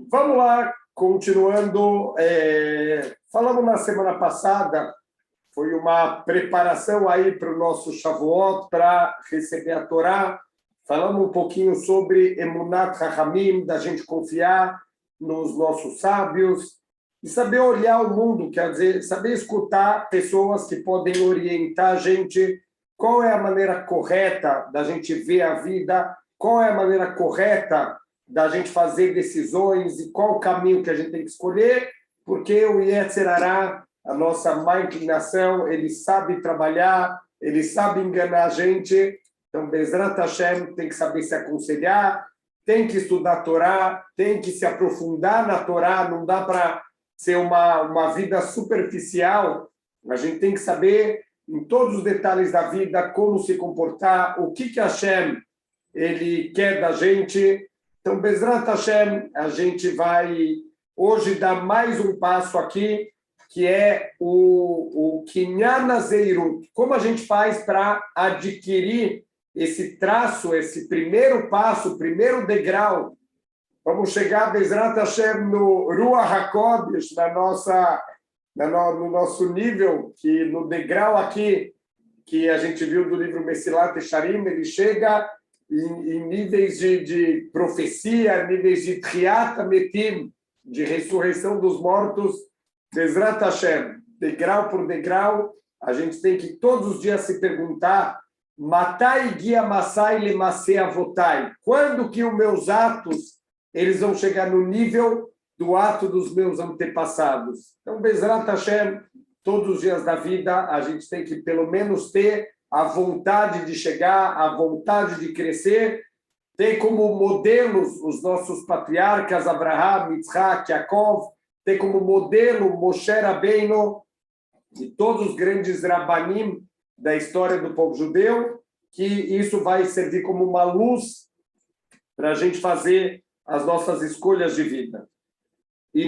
Vamos lá, continuando. Falamos na semana passada, foi uma preparação aí para o nosso Shavuot, para receber a Torá. Falamos um pouquinho sobre Emunat Chachamim, da gente confiar nos nossos sábios e saber olhar o mundo, quer dizer, saber escutar pessoas que podem orientar a gente qual é a maneira correta da gente ver a vida, qual é a maneira correta da gente fazer decisões e qual o caminho que a gente tem que escolher, porque o Yetzer Hará, a nossa má inclinação, ele sabe trabalhar, ele sabe enganar a gente. Então, Bezrat Hashem tem que saber se aconselhar, tem que estudar a Torá, tem que se aprofundar na Torá, não dá para ser uma vida superficial, a gente tem que saber em todos os detalhes da vida como se comportar, o que Hashem ele quer da gente. Então, Bezrat Hashem, a gente vai hoje dar mais um passo aqui, que é o Kinyan Hazeirut. Como a gente faz para adquirir esse traço, esse primeiro passo, o primeiro degrau? Vamos chegar, Bezrat Hashem, no Ruach HaKodesh, no nosso nível, que no degrau aqui, que a gente viu do livro Mesilat Yesharim, ele chega em níveis de profecia, níveis de Tchiat HaMetim, de ressurreição dos mortos. Bezrat Hashem, degrau por degrau, a gente tem que todos os dias se perguntar: Matai Gia Masai Lemasei Avotai, quando que os meus atos eles vão chegar no nível do ato dos meus antepassados? Então, Bezrat Hashem, todos os dias da vida, a gente tem que pelo menos ter a vontade de chegar, a vontade de crescer, ter como modelos os nossos patriarcas, Abraham, Yitzhak, Yaakov, ter como modelo Moshe Rabbeinu e todos os grandes rabanim da história do povo judeu, que isso vai servir como uma luz para a gente fazer as nossas escolhas de vida. E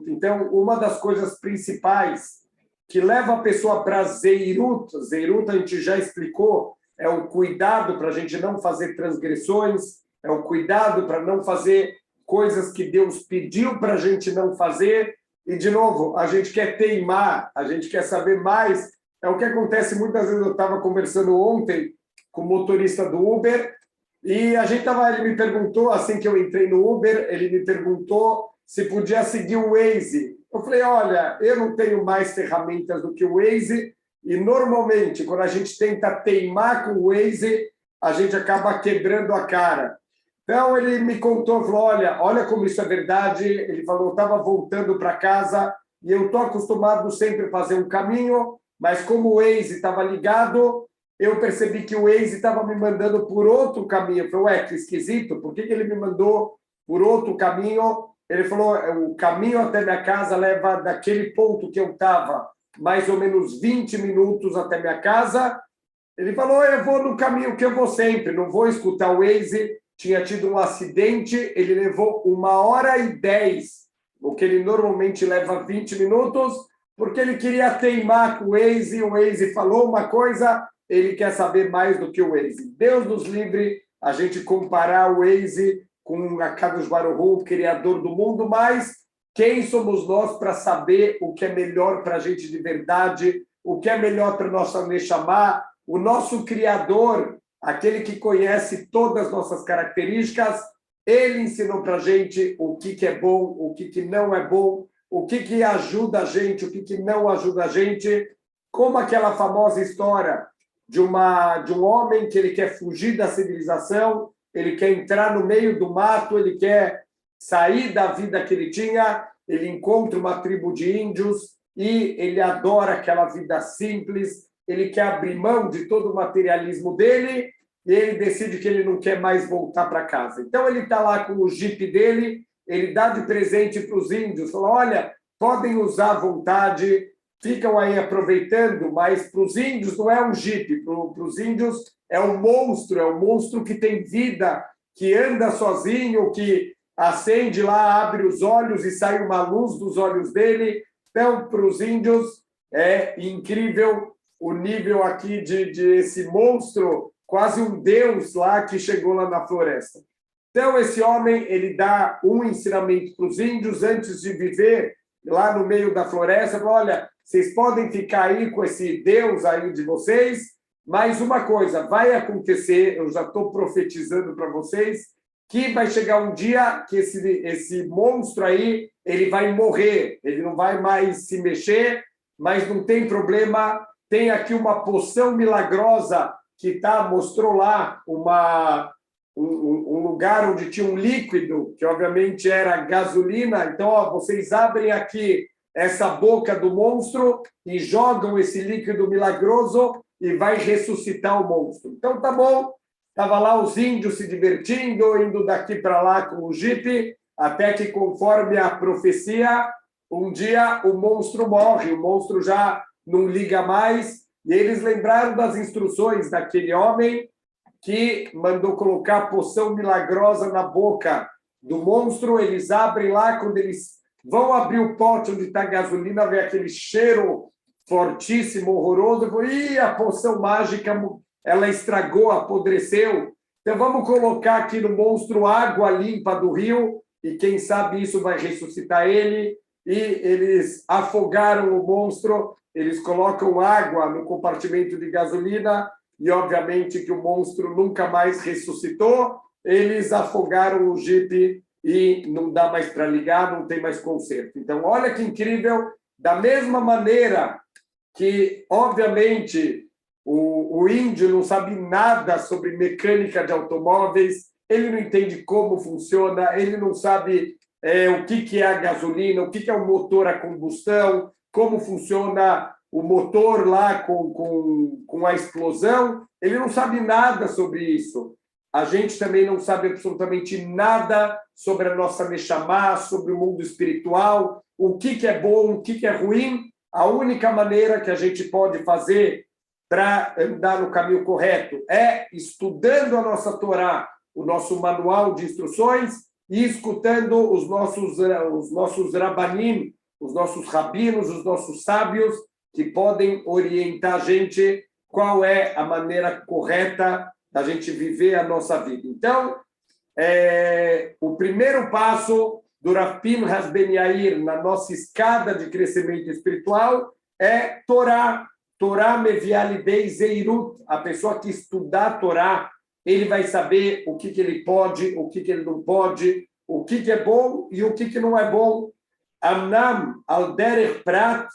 então, uma das coisas principais que leva a pessoa para Zeirut, Zeirut a gente já explicou, é o cuidado para a gente não fazer transgressões, é o cuidado para não fazer coisas que Deus pediu para a gente não fazer. E, de novo, a gente quer teimar, a gente quer saber mais. É o que acontece muitas vezes. Eu estava conversando ontem com o motorista do Uber, e ele me perguntou, assim que eu entrei no Uber, ele me perguntou se podia seguir o Waze. Eu falei, olha, eu não tenho mais ferramentas do que o Waze, e normalmente, quando a gente tenta teimar com o Waze, a gente acaba quebrando a cara. Então, ele me contou, falou, olha como isso é verdade. Ele falou, eu estava voltando para casa, e eu estou acostumado sempre a fazer um caminho, mas como o Waze estava ligado, eu percebi que o Waze estava me mandando por outro caminho. Eu falei, que esquisito, por que ele me mandou por outro caminho? Ele falou, o caminho até minha casa leva daquele ponto que eu estava, mais ou menos 20 minutos até minha casa. Ele falou, eu vou no caminho que eu vou sempre, não vou escutar o Waze. Tinha tido um acidente, ele levou 1h10, o que ele normalmente leva 20 minutos, porque ele queria teimar com o Waze falou uma coisa, ele quer saber mais do que o Waze. Deus nos livre a gente comparar o Waze com a Kadosh Baruch Hu, o Criador do mundo, mas quem somos nós para saber o que é melhor para a gente de verdade, o que é melhor para nossa Neshama, o nosso Criador, aquele que conhece todas as nossas características, ele ensinou para a gente o que é bom, o que não é bom, o que ajuda a gente, o que não ajuda a gente, como aquela famosa história de um homem que ele quer fugir da civilização, ele quer entrar no meio do mato, ele quer sair da vida que ele tinha, ele encontra uma tribo de índios e ele adora aquela vida simples, ele quer abrir mão de todo o materialismo dele e ele decide que ele não quer mais voltar para casa. Então ele está lá com o jipe dele, ele dá de presente para os índios, fala, olha, podem usar à vontade, ficam aí aproveitando, mas para os índios não é um jipe, para os índios é um monstro que tem vida, que anda sozinho, que acende lá, abre os olhos e sai uma luz dos olhos dele. Então, para os índios, é incrível o nível aqui de esse monstro quase um deus lá que chegou lá na floresta. Então, esse homem, ele dá um ensinamento para os índios antes de viver lá no meio da floresta. Fala, olha, vocês podem ficar aí com esse Deus aí de vocês, mas uma coisa, vai acontecer, eu já estou profetizando para vocês, que vai chegar um dia que esse monstro aí, ele vai morrer, ele não vai mais se mexer, mas não tem problema, tem aqui uma poção milagrosa que mostrou lá um lugar onde tinha um líquido, que obviamente era gasolina. Então, ó, vocês abrem aqui essa boca do monstro e jogam esse líquido milagroso e vai ressuscitar o monstro. Então, tá bom. Estava lá os índios se divertindo, indo daqui para lá com o jipe, até que, conforme a profecia, um dia o monstro morre, o monstro já não liga mais, e eles lembraram das instruções daquele homem que mandou colocar a poção milagrosa na boca do monstro. Eles abrem lá, quando eles vão abrir o pote onde está a gasolina, vem aquele cheiro fortíssimo, horroroso. E a poção mágica, ela estragou, apodreceu. Então vamos colocar aqui no monstro água limpa do rio, e quem sabe isso vai ressuscitar ele. E eles afogaram o monstro, eles colocam água no compartimento de gasolina, e obviamente que o monstro nunca mais ressuscitou. Eles afogaram o jipe e não dá mais para ligar, não tem mais conserto. Então, olha que incrível, da mesma maneira que, obviamente, o índio não sabe nada sobre mecânica de automóveis, ele não entende como funciona, ele não sabe o que é a gasolina, o que é o motor a combustão, como funciona o motor lá com a explosão, ele não sabe nada sobre isso. A gente também não sabe absolutamente nada sobre a nossa Neshama, sobre o mundo espiritual, o que é bom, o que é ruim. A única maneira que a gente pode fazer para andar no caminho correto é estudando a nossa Torá, o nosso manual de instruções, e escutando os nossos rabanim, os nossos rabinos, os nossos sábios, que podem orientar a gente qual é a maneira correta da gente viver a nossa vida. Então, o primeiro passo do Rav Pinhas Ben Yair na nossa escada de crescimento espiritual é Torá. Torá mevialidei zeirut. A pessoa que estudar a Torá, ele vai saber o que ele pode, o que ele não pode, o que é bom e o que não é bom. Amnam al derech prat,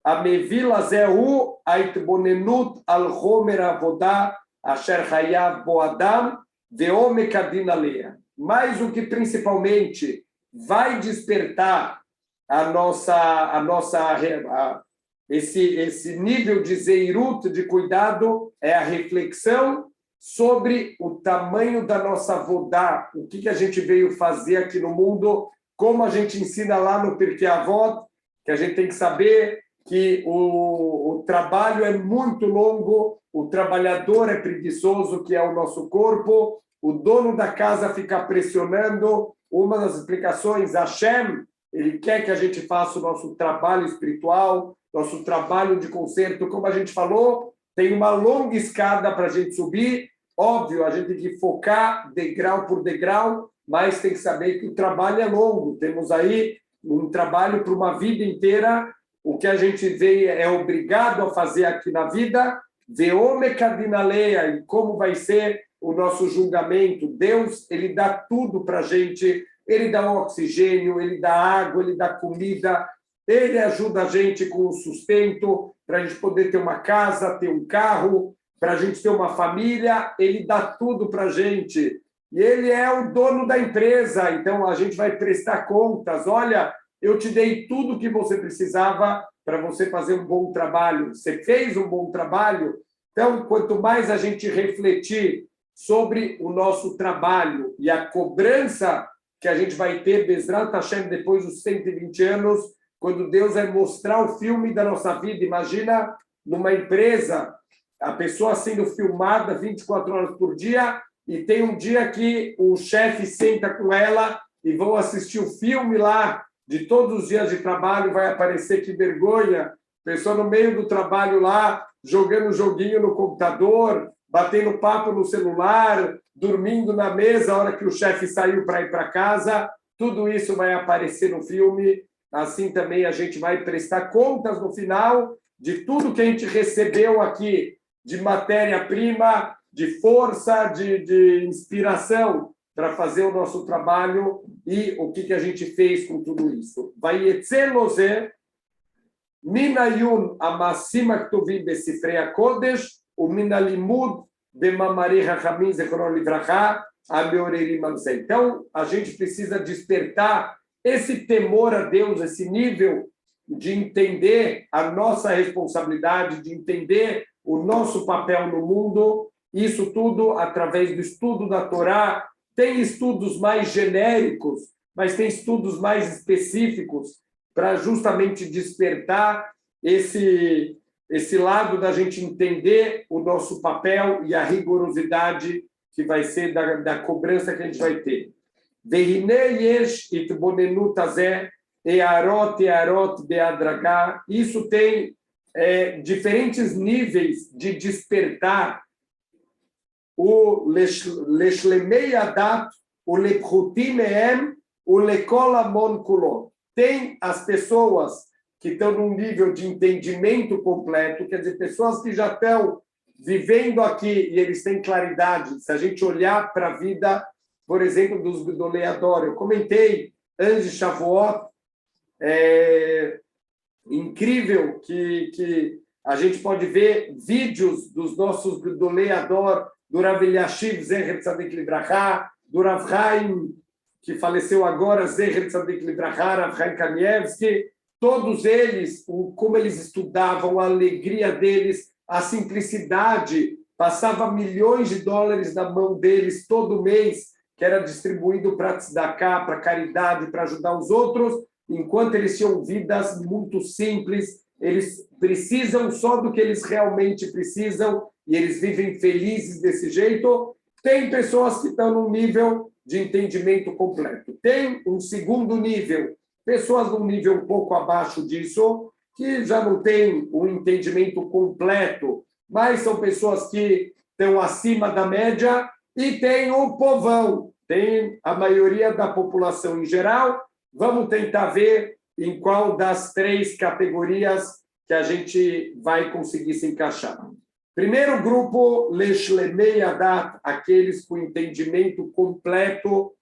המביא לזה הוא ההתבוננות על חומר העבודה אשר חייב בו אדם ועומק הדין עליה. Mas o que principalmente vai despertar esse nível de zeirut, de cuidado, é a reflexão sobre o tamanho da nossa vodá, o que a gente veio fazer aqui no mundo, como a gente ensina lá no Pirkei Avot, que a gente tem que saber que o trabalho é muito longo, o trabalhador é preguiçoso, que é o nosso corpo, o dono da casa fica pressionando. Uma das explicações, Hashem, ele quer que a gente faça o nosso trabalho espiritual, nosso trabalho de conserto, como a gente falou, tem uma longa escada para a gente subir. Óbvio, a gente tem que focar degrau por degrau, mas tem que saber que o trabalho é longo. Temos aí um trabalho para uma vida inteira. O que a gente é obrigado a fazer aqui na vida, veomecadinaleia, e como vai ser o nosso julgamento. Deus, ele dá tudo para a gente, ele dá o oxigênio, ele dá água, ele dá comida, ele ajuda a gente com o sustento, para a gente poder ter uma casa, ter um carro, para a gente ter uma família, ele dá tudo para a gente. E ele é o dono da empresa, então a gente vai prestar contas. Olha, eu te dei tudo o que você precisava para você fazer um bom trabalho. Você fez um bom trabalho. Então, quanto mais a gente refletir sobre o nosso trabalho e a cobrança que a gente vai ter, Bezrat Hashem, depois dos 120 anos, quando Deus vai mostrar o filme da nossa vida. Imagina numa empresa, a pessoa sendo filmada 24 horas por dia, e tem um dia que o chefe senta com ela e vão assistir o filme lá de todos os dias de trabalho. Vai aparecer, que vergonha, pessoa no meio do trabalho lá, jogando joguinho no computador, batendo papo no celular, dormindo na mesa a hora que o chefe saiu para ir para casa. Tudo isso vai aparecer no filme. Assim também a gente vai prestar contas no final de tudo que a gente recebeu aqui, de matéria-prima, de força, de inspiração para fazer o nosso trabalho e o que a gente fez com tudo isso. Vai etzelozer, minayun amasima ktuvim besifrei hakodesh, o minalimud bemamari hachamim zechron livracha, ameorerim alzei. Então, a gente precisa despertar esse temor a Deus, esse nível de entender a nossa responsabilidade, de entender o nosso papel no mundo, isso tudo através do estudo da Torá. Tem estudos mais genéricos, mas tem estudos mais específicos para justamente despertar esse lado da gente entender o nosso papel e a rigorosidade que vai ser da cobrança que a gente vai ter. Isso tem diferentes níveis de despertar. O leshlemei adat, o lepchutim mehem, o lekol amon kulo. Tem as pessoas que estão num nível de entendimento completo, quer dizer, pessoas que já estão vivendo aqui e eles têm claridade. Se a gente olhar para a vida, por exemplo, dos Gedolei Hador, eu comentei antes de Shavuot, incrível que a gente pode ver vídeos dos nossos Gedolei Hador, do Rav Eliashiv Zecher Tzadik Libracha, do Rav Chaim, que faleceu agora, Zecher Tzadik Libracha, Rav Chaim Kanievski, todos eles, como eles estudavam, a alegria deles, a simplicidade, passava milhões de dólares na mão deles todo mês, que era distribuído para tzedakah, para caridade, para ajudar os outros, enquanto eles tinham vidas muito simples, eles precisam só do que eles realmente precisam, e eles vivem felizes desse jeito. Tem pessoas que estão num nível de entendimento completo. Tem um segundo nível, pessoas num nível um pouco abaixo disso, que já não têm um entendimento completo, mas são pessoas que estão acima da média, e tem o povão, tem a maioria da população em geral. Vamos tentar ver em qual das três categorias que a gente vai conseguir se encaixar. Primeiro grupo, Leshlemei Adat, aqueles com entendimento completo,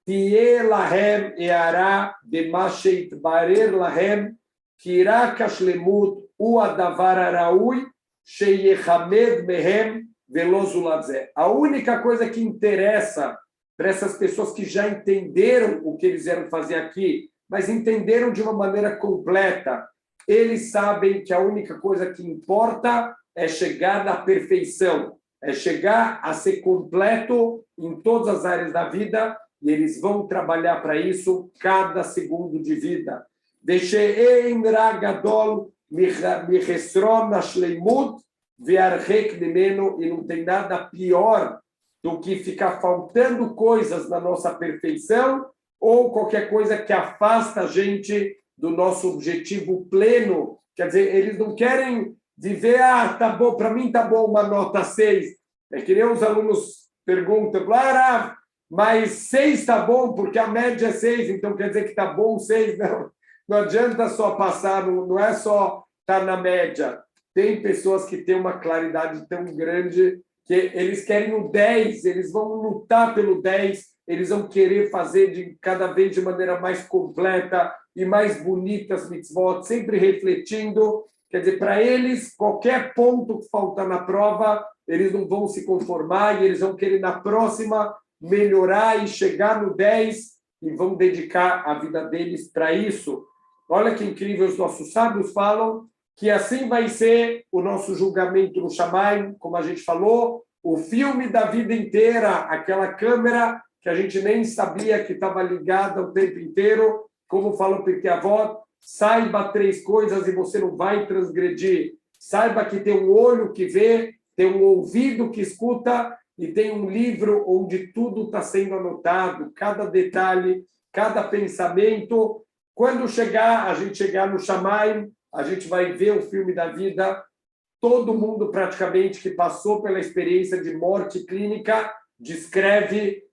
Tie Lahem Eara Bema Sheitbarer Lahem, Kira Kashlemut Uadavar Araui, Sheyechamed Mehem Velozuladzé. A única coisa que interessa para essas pessoas que já entenderam o que eles vieram fazer aqui, mas entenderam de uma maneira completa, eles sabem que a única coisa que importa é chegar na perfeição, é chegar a ser completo em todas as áreas da vida, e eles vão trabalhar para isso cada segundo de vida. Deixein ragadol mihesron nashleimut ve'archek mimeno, e não tem nada pior do que ficar faltando coisas na nossa perfeição ou qualquer coisa que afasta a gente do nosso objetivo pleno. Quer dizer, eles não querem viver, tá bom, para mim tá bom uma nota 6. É que nem os alunos perguntam, mas 6 está bom porque a média é 6, então quer dizer que está bom 6. Não adianta só passar, não é só estar na média. Tem pessoas que têm uma claridade tão grande que eles querem o 10, eles vão lutar pelo 10, eles vão querer fazer de cada vez de maneira mais completa e mais bonita as mitzvot, sempre refletindo. Quer dizer, para eles, qualquer ponto que falta na prova, eles não vão se conformar e eles vão querer, na próxima, melhorar e chegar no 10 e vão dedicar a vida deles para isso. Olha que incrível, os nossos sábios falam que assim vai ser o nosso julgamento no Shamayim, como a gente falou, o filme da vida inteira, aquela câmera que a gente nem sabia que estava ligada o tempo inteiro, como falou Pirkei Avot, saiba 3 coisas e você não vai transgredir. Saiba que tem um olho que vê, tem um ouvido que escuta e tem um livro onde tudo está sendo anotado, cada detalhe, cada pensamento. Quando a gente chegar no Shamayim, a gente vai ver o filme da vida todo mundo praticamente que passou pela experiência de morte clínica descreve,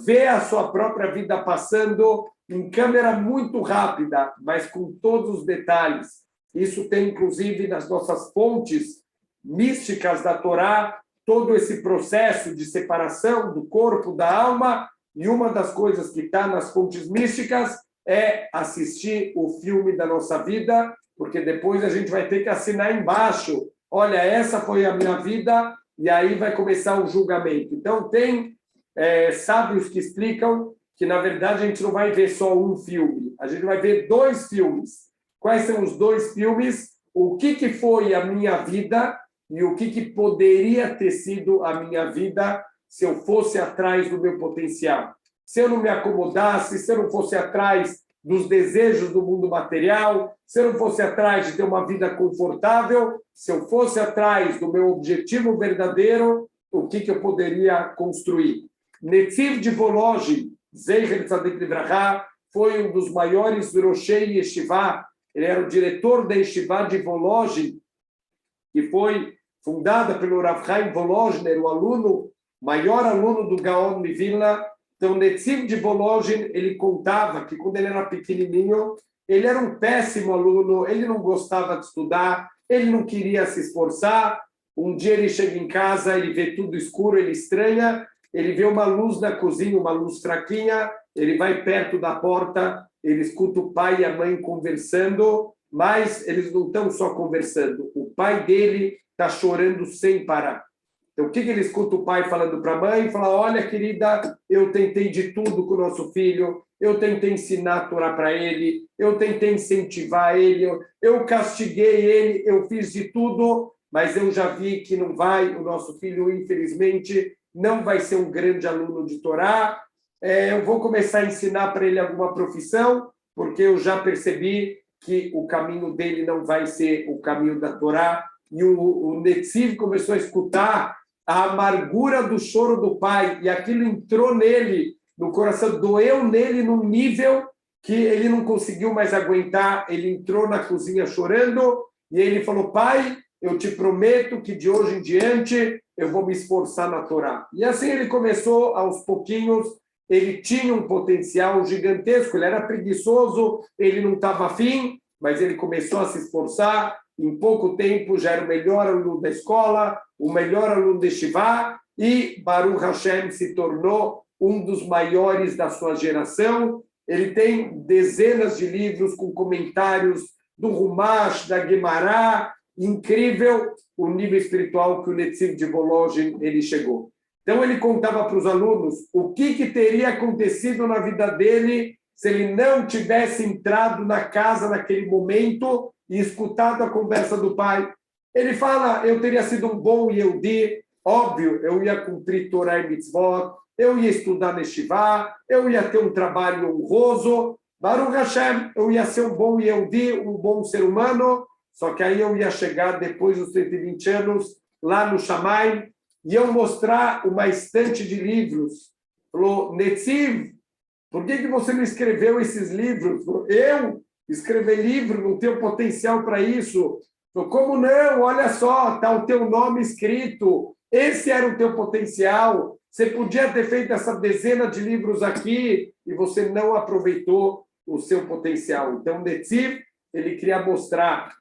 vê a sua própria vida passando em câmera muito rápida, mas com todos os detalhes. Isso tem, inclusive, nas nossas fontes místicas da Torá, todo esse processo de separação do corpo da alma, e uma das coisas que está nas fontes místicas é assistir o filme da nossa vida, porque depois a gente vai ter que assinar embaixo, olha, essa foi a minha vida, e aí vai começar o julgamento. Então, tem sábios que explicam que, na verdade, a gente não vai ver só um filme, a gente vai ver 2 filmes. Quais são os 2 filmes? O que foi a minha vida e o que poderia ter sido a minha vida se eu fosse atrás do meu potencial. Se eu não me acomodasse, se eu não fosse atrás dos desejos do mundo material, se eu não fosse atrás de ter uma vida confortável, se eu fosse atrás do meu objetivo verdadeiro, o que eu poderia construir. Netziv de Volozhin, Zecher Tzadik Livrachá, foi um dos maiores Roshei Yeshiva. Ele era o diretor da Yeshiva de Volozhin, que foi fundada pelo Rav Chaim Volozhner, o maior aluno do Gaon de Vilna. Então, Netziv de Volozhin, ele contava que quando ele era pequenininho, ele era um péssimo aluno, ele não gostava de estudar, ele não queria se esforçar. Um dia ele chega em casa, ele vê tudo escuro, ele estranha, ele vê uma luz na cozinha, uma luz fraquinha, ele vai perto da porta, ele escuta o pai e a mãe conversando, mas eles não estão só conversando. O pai dele está chorando sem parar. Então, o que ele escuta o pai falando para a mãe? Fala, olha, querida, eu tentei de tudo com o nosso filho, eu tentei ensinar a Torá para ele, eu tentei incentivar ele, eu castiguei ele, eu fiz de tudo, mas eu já vi que não vai, o nosso filho, infelizmente, não vai ser um grande aluno de Torá. Eu vou começar a ensinar para ele alguma profissão, porque eu já percebi que o caminho dele não vai ser o caminho da Torá. E o Netziv começou a escutar a amargura do choro do pai, e aquilo entrou nele, no coração, doeu nele num nível que ele não conseguiu mais aguentar. Ele entrou na cozinha chorando, e ele falou, pai, eu te prometo que de hoje em diante eu vou me esforçar na Torá. E assim ele começou, aos pouquinhos. Ele tinha um potencial gigantesco, ele era preguiçoso, ele não estava afim, mas ele começou a se esforçar. Em pouco tempo já era o melhor aluno da escola, o melhor aluno de Shivá, e Baruch Hashem se tornou um dos maiores da sua geração. Ele tem dezenas de livros com comentários do Rumash, da Guemará. Incrível o nível espiritual que o Netziv de Volozhin ele chegou. Então ele contava para os alunos o que teria acontecido na vida dele se ele não tivesse entrado na casa naquele momento e escutado a conversa do pai. Ele fala, eu teria sido um bom Yehudi, óbvio, eu ia cumprir Torá e Mitzvot, eu ia estudar na Yeshiva, eu ia ter um trabalho honroso, Baruch Hashem, eu ia ser um bom Yehudi, um bom ser humano, só que aí eu ia chegar depois dos 120 anos, lá no Shammai, e eu mostrar uma estante de livros. Falou, Netziv, por que você não escreveu esses livros? Falou, eu escrever livro, não tenho potencial para isso. Falou, como não? Olha só, está o teu nome escrito. Esse era o teu potencial. Você podia ter feito essa dezena de livros aqui e você não aproveitou o seu potencial. Então, Netziv, ele queria mostrar.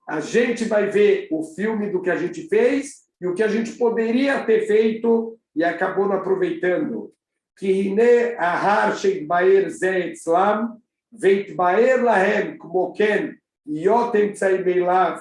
A gente vai ver o filme do que a gente fez e o que a gente poderia ter feito e acabou não aproveitando. Que ahar sheitbaer ze etzlam veitbaer lahem como ken yotem tzai lav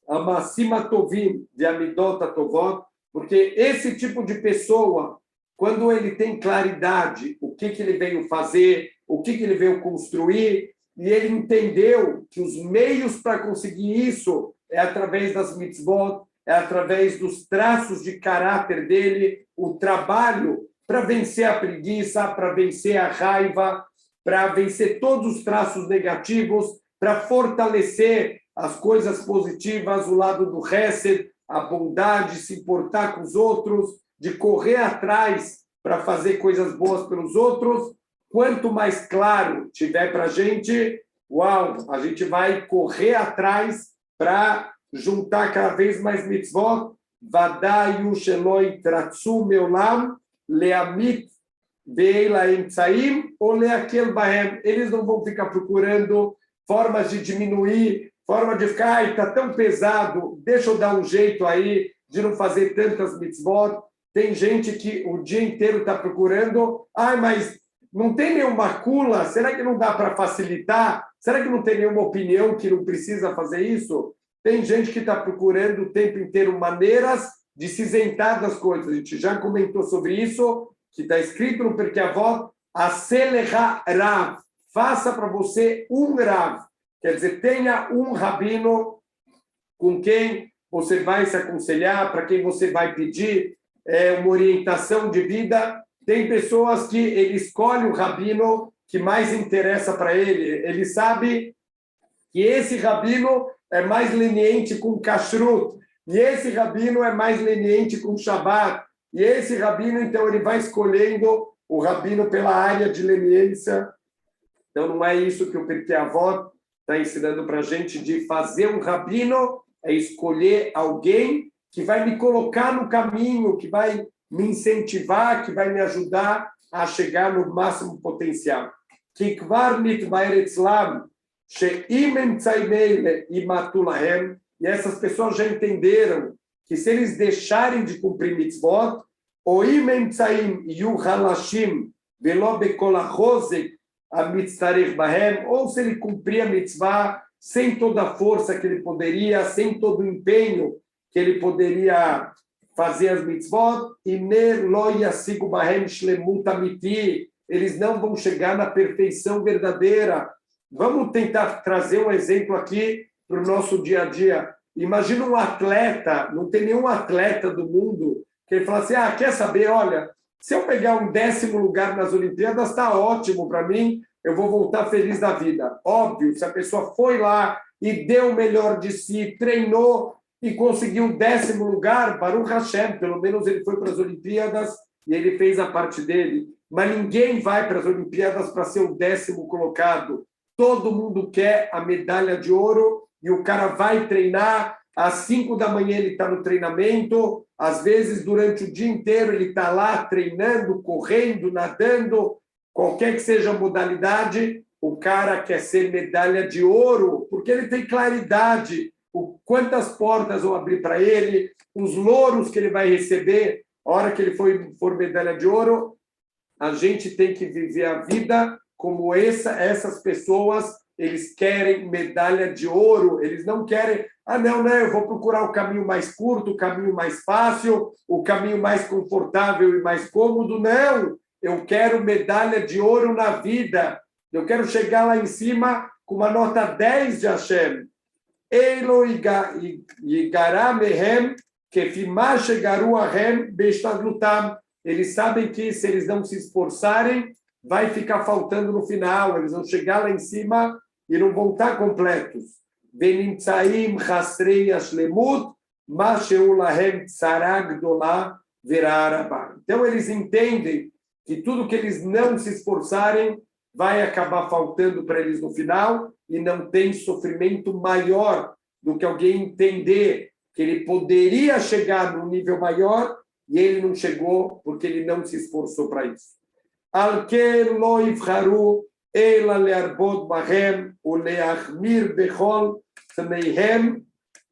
amasim atovim de amidot atovot, porque esse tipo de pessoa, quando ele tem claridade, o que ele veio fazer, o que ele veio construir, e ele entendeu que os meios para conseguir isso é através das mitzvot, é através dos traços de caráter dele, o trabalho para vencer a preguiça, para vencer a raiva, para vencer todos os traços negativos, para fortalecer as coisas positivas, o lado do Hesed, a bondade, se importar com os outros, de correr atrás para fazer coisas boas pelos outros. Quanto mais claro tiver para a gente, uau, a gente vai correr atrás para juntar cada vez mais mitzvot, vadayu sheloi tratzu meolam leamit veila emtsaim ou leakel bahem. Eles não vão ficar procurando formas de diminuir, forma de ficar, está tão pesado, deixa eu dar um jeito aí de não fazer tantas mitzvot. Tem gente que o dia inteiro está procurando, mas não tem nenhuma cula, será que não dá para facilitar? Será que não tem nenhuma opinião que não precisa fazer isso? Tem gente que está procurando o tempo inteiro maneiras de se isentar das coisas. A gente já comentou sobre isso, que está escrito no Pirkei Avot, Aselecha Rav, faça para você um Rav. Quer dizer, tenha um rabino com quem você vai se aconselhar, para quem você vai pedir uma orientação de vida. Tem pessoas que ele escolhe o rabino que mais interessa para ele. Ele sabe que esse rabino é mais leniente com kashrut, e esse rabino é mais leniente com Shabbat, e esse rabino, então, ele vai escolhendo o rabino pela área de leniência. Então, não é isso que o Pirkei Avot está ensinando para a gente, de fazer um rabino, é escolher alguém que vai me colocar no caminho, que vai me incentivar, que vai me ajudar a chegar no máximo potencial. Que kvar nitvaer etzlam, she'im emtzaim eile imatu lahem, e essas pessoas já entenderam que se eles deixarem de cumprir mitzvot, o im emtzaim yu halashim velo bekol ha'chozek hamitztarech bahem, ou se ele cumprir a mitzvah sem toda a força que ele poderia, sem todo o empenho que ele poderia fazer as mitzvot, iner lo yasigu bahem shlemut amiti, eles não vão chegar na perfeição verdadeira. Vamos tentar trazer um exemplo aqui para o nosso dia a dia. Imagina um atleta, não tem nenhum atleta do mundo que ele fala assim, quer saber, olha, se eu pegar um 10º lugar nas Olimpíadas, está ótimo para mim, eu vou voltar feliz da vida. Óbvio, se a pessoa foi lá e deu o melhor de si, treinou e conseguiu o 10º lugar, Baruch Hashem, pelo menos ele foi para as Olimpíadas e ele fez a parte dele. Mas ninguém vai para as Olimpíadas para ser o 10º colocado. Todo mundo quer a medalha de ouro e o cara vai treinar, às 5 da manhã ele está no treinamento, às vezes durante o dia inteiro ele está lá treinando, correndo, nadando, qualquer que seja a modalidade, o cara quer ser medalha de ouro, porque ele tem claridade, quantas portas vão abrir para ele, os louros que ele vai receber, a hora que ele for medalha de ouro. A gente tem que viver a vida como essas pessoas, eles querem medalha de ouro, eles não querem, não, eu vou procurar o caminho mais curto, o caminho mais fácil, o caminho mais confortável e mais cômodo. Não, eu quero medalha de ouro na vida, eu quero chegar lá em cima com uma nota 10 de Hashem. Eilo yigará mehem kefimah shegaru ahem beistadlutam. Eles sabem que se eles não se esforçarem, vai ficar faltando no final, eles vão chegar lá em cima e não vão estar completos. Venimtsaim chasrei ashlemut, masheu lahem tzara gdolá verarabá. Então eles entendem que tudo que eles não se esforçarem vai acabar faltando para eles no final, e não tem sofrimento maior do que alguém entender que ele poderia chegar num nível maior e ele não chegou porque ele não se esforçou para isso. Alken lo yivcharu ela learbot bahem uleachmir bechol tneihem.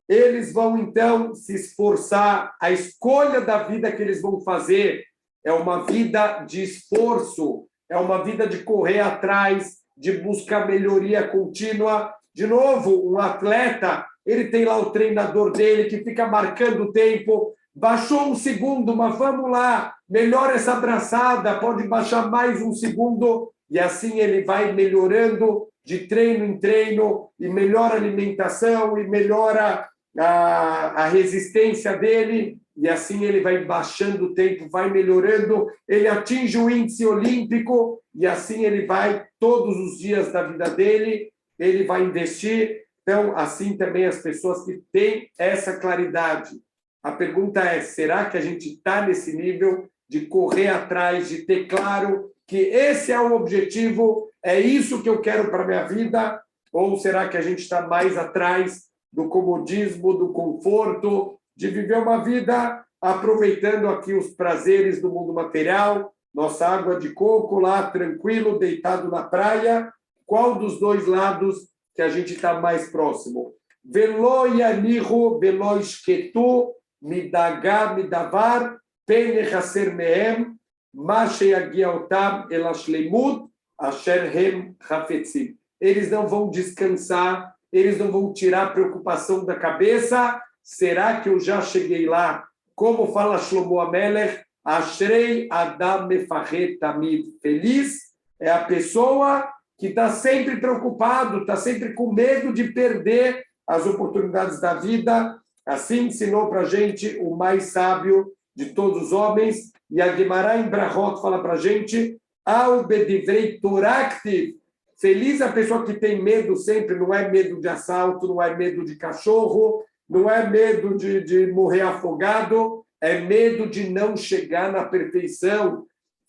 Eles vão então se esforçar. A escolha da vida que eles vão fazer é uma vida de esforço, é uma vida de correr atrás, de buscar melhoria contínua. De novo, um atleta, ele tem lá o treinador dele que fica marcando o tempo. Baixou 1 segundo, mas vamos lá, melhora essa braçada, pode baixar mais 1 segundo, e assim ele vai melhorando de treino em treino, e melhora a alimentação, e melhora a resistência dele, e assim ele vai baixando o tempo, vai melhorando, ele atinge o índice olímpico, e assim ele vai, todos os dias da vida dele, ele vai investir. Então, assim também as pessoas que têm essa claridade. A pergunta é, será que a gente está nesse nível de correr atrás, de ter claro que esse é o objetivo, é isso que eu quero para a minha vida? Ou será que a gente está mais atrás do comodismo, do conforto, de viver uma vida aproveitando aqui os prazeres do mundo material, nossa água de coco lá, tranquilo, deitado na praia. Qual dos dois lados que a gente está mais próximo? Velo yanihu, velo ishketu, midagá, midavar, pene chaser mehem, ma sheyagia otam el hashlemut, asher hem chafetzim. Eles não vão descansar, eles não vão tirar a preocupação da cabeça. Será que eu já cheguei lá? Como fala Shlomo Amelech, Ashrei Adam Mefaret Tamid. Feliz é a pessoa que está sempre preocupado, está sempre com medo de perder as oportunidades da vida. Assim ensinou para a gente o mais sábio de todos os homens. E a Gemara em Brachot fala para a gente, Al Bedivrei Toraktiv. Feliz é a pessoa que tem medo sempre, não é medo de assalto, não é medo de cachorro, não é medo de morrer afogado, é medo de não chegar na perfeição.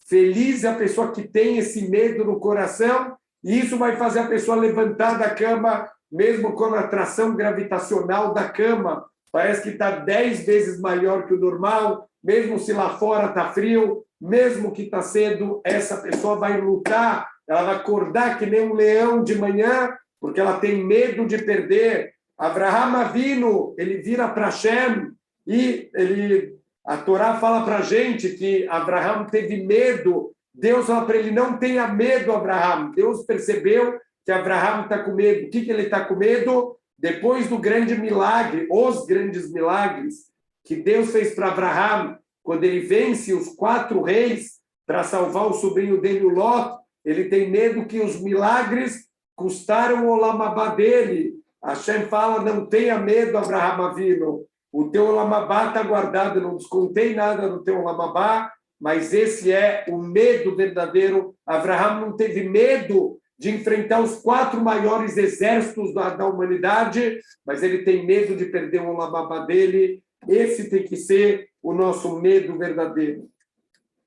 Feliz é a pessoa que tem esse medo no coração, e isso vai fazer a pessoa levantar da cama, mesmo com a atração gravitacional da cama. Parece que está 10 vezes maior que o normal, mesmo se lá fora está frio, mesmo que está cedo, essa pessoa vai lutar, ela vai acordar que nem um leão de manhã, porque ela tem medo de perder. Abraham Avinu, ele vira para Hashem e a Torá fala para a gente que Abraham teve medo. Deus fala para ele, não tenha medo, Abraham. Deus percebeu que Abraham está com medo. O que ele está com medo? Depois do grande milagre, os grandes milagres que Deus fez para Abraham, quando ele vence os 4 reis para salvar o sobrinho dele, o Lot, ele tem medo que os milagres custaram o Olam Abá dele. Hashem fala, não tenha medo, Abraham Avinu. O teu Olam Abá está guardado, não descontei nada no teu Olam Abá, mas esse é o medo verdadeiro. Abraham não teve medo de enfrentar os 4 maiores exércitos da humanidade, mas ele tem medo de perder o Olam Abá dele. Esse tem que ser o nosso medo verdadeiro.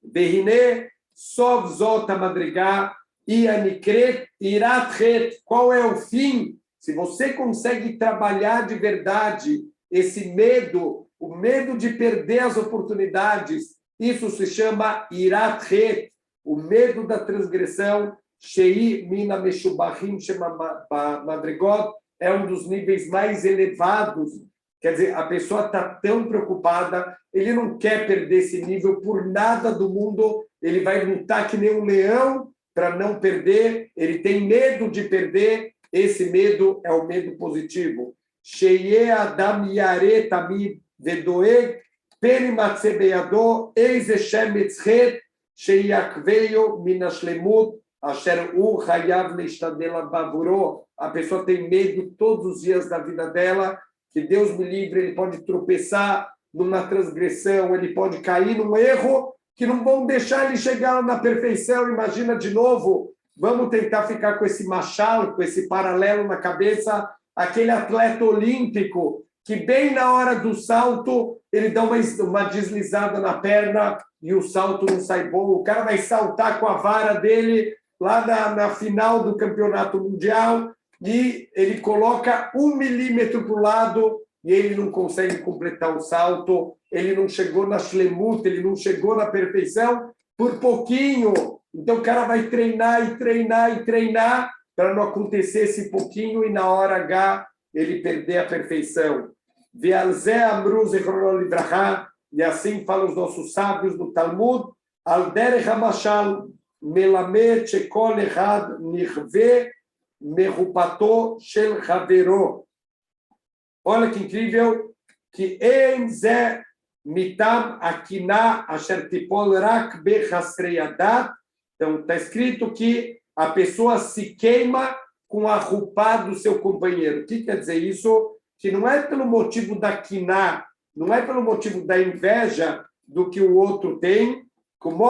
Verine, Sov Zot Madrigá, Ianikret, Iratret. Qual é o fim? Se você consegue trabalhar de verdade esse medo, o medo de perder as oportunidades, isso se chama Iratret, o medo da transgressão. Shei Mina Meshubachim Shema Madrigot é um dos níveis mais elevados. Quer dizer, a pessoa está tão preocupada, ele não quer perder esse nível por nada do mundo, ele vai lutar que nem um leão para não perder, ele tem medo de perder, esse medo é o medo positivo. Sheye Adam Yare Tamid Vedoeg, Peni Matzebeado, Eis Eshem Etzchet, Sheyakveio Minashlemut, Asher U Hayav Leishtadela Bavuro. A pessoa tem medo todos os dias da vida dela, que Deus me livre, ele pode tropeçar numa transgressão, ele pode cair num erro, que não vão deixar ele chegar na perfeição. Imagina de novo, vamos tentar ficar com esse machado, com esse paralelo na cabeça, aquele atleta olímpico, que bem na hora do salto, ele dá uma deslizada na perna e o salto não sai bom. O cara vai saltar com a vara dele lá na final do campeonato mundial, e ele coloca 1 milímetro para o lado e ele não consegue completar o salto, ele não chegou na shlemut, ele não chegou na perfeição por pouquinho. Então o cara vai treinar e treinar e treinar para não acontecer esse pouquinho e na hora H ele perder a perfeição. Ve'alzeh amru zichrono livrachá, e assim falam os nossos sábios no Talmud, al derech hamashal melamed shekol echad nichve Merupato shel Havero. Olha que incrível, que Enze mitam akina asher tipol rak bechasrei adat. Então está escrito que a pessoa se queima com a roupa do seu companheiro. O que quer dizer isso? Que não é pelo motivo da quiná, não é pelo motivo da inveja do que o outro tem, como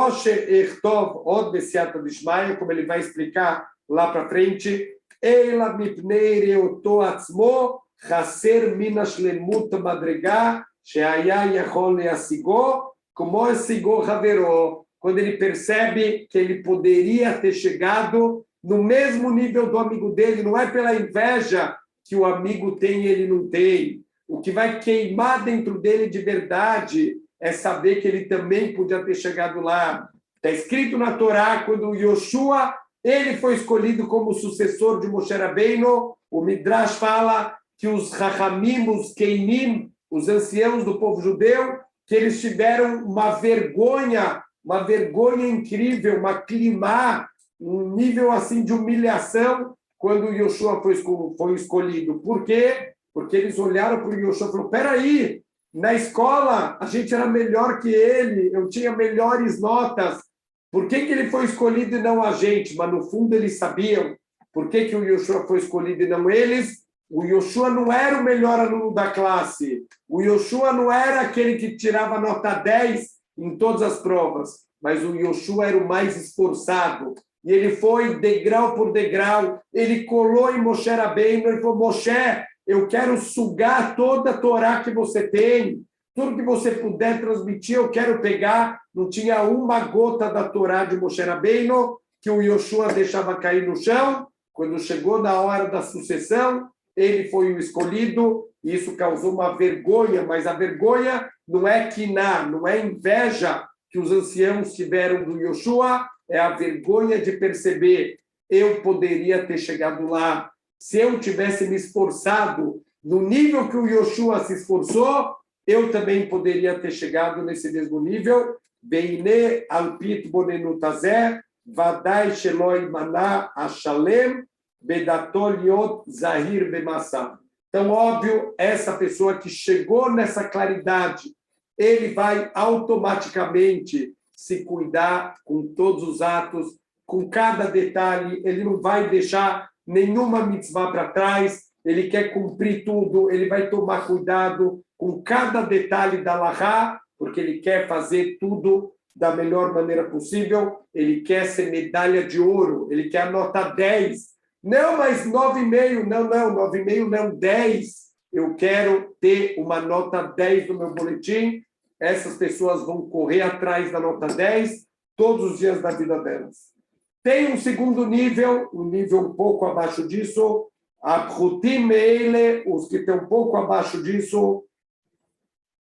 ele vai explicar lá para frente, Eila mipnei reoto atzmo, chaser mina shlemut madrega, sheaya yachol leasigo, como esigo havero. Quando ele percebe que ele poderia ter chegado no mesmo nível do amigo dele, não é pela inveja que o amigo tem e ele não tem. O que vai queimar dentro dele de verdade é saber que ele também podia ter chegado lá. Está escrito na Torá, quando Yoshua ele foi escolhido como sucessor de Moshe Rabbeinu, o Midrash fala que os Chachamim, os Keinim, os anciãos do povo judeu, que eles tiveram uma vergonha incrível, uma clima, um nível assim de humilhação quando Yoshua foi escolhido. Por quê? Porque eles olharam para o Yoshua e falaram, peraí, na escola a gente era melhor que ele, eu tinha melhores notas, por que ele foi escolhido e não a gente? Mas no fundo eles sabiam por que o Yoshua foi escolhido e não eles. O Yoshua não era o melhor aluno da classe. O Yoshua não era aquele que tirava nota 10 em todas as provas. Mas o Yoshua era o mais esforçado. E ele foi degrau por degrau. Ele colou em Moshe Rabbeinu. Ele falou, Moshe, eu quero sugar toda a Torá que você tem. Tudo que você puder transmitir, eu quero pegar. Não tinha uma gota da Torá de Moshe Rabbeinu que o Yoshua deixava cair no chão. Quando chegou na hora da sucessão, ele foi o escolhido, e isso causou uma vergonha, mas a vergonha não é quiná, não é inveja que os anciãos tiveram do Yoshua, é a vergonha de perceber, eu poderia ter chegado lá, se eu tivesse me esforçado no nível que o Yoshua se esforçou, eu também poderia ter chegado nesse mesmo nível. Beine alpit bonenutazé, vadai sheloi maná ashalem, bedatoliot zahir bemassá. Então, óbvio, essa pessoa que chegou nessa claridade, ele vai automaticamente se cuidar com todos os atos, com cada detalhe, ele não vai deixar nenhuma mitzvah para trás, ele quer cumprir tudo, ele vai tomar cuidado com cada detalhe da Lahá, porque ele quer fazer tudo da melhor maneira possível, ele quer ser medalha de ouro, ele quer a nota 10. Não, mas 9,5, não, 9,5 não, 10. Eu quero ter uma nota 10 no meu boletim. Essas pessoas vão correr atrás da nota 10 todos os dias da vida delas. Tem um segundo nível, um nível um pouco abaixo disso, Abhutim Meile, os que estão um pouco abaixo disso,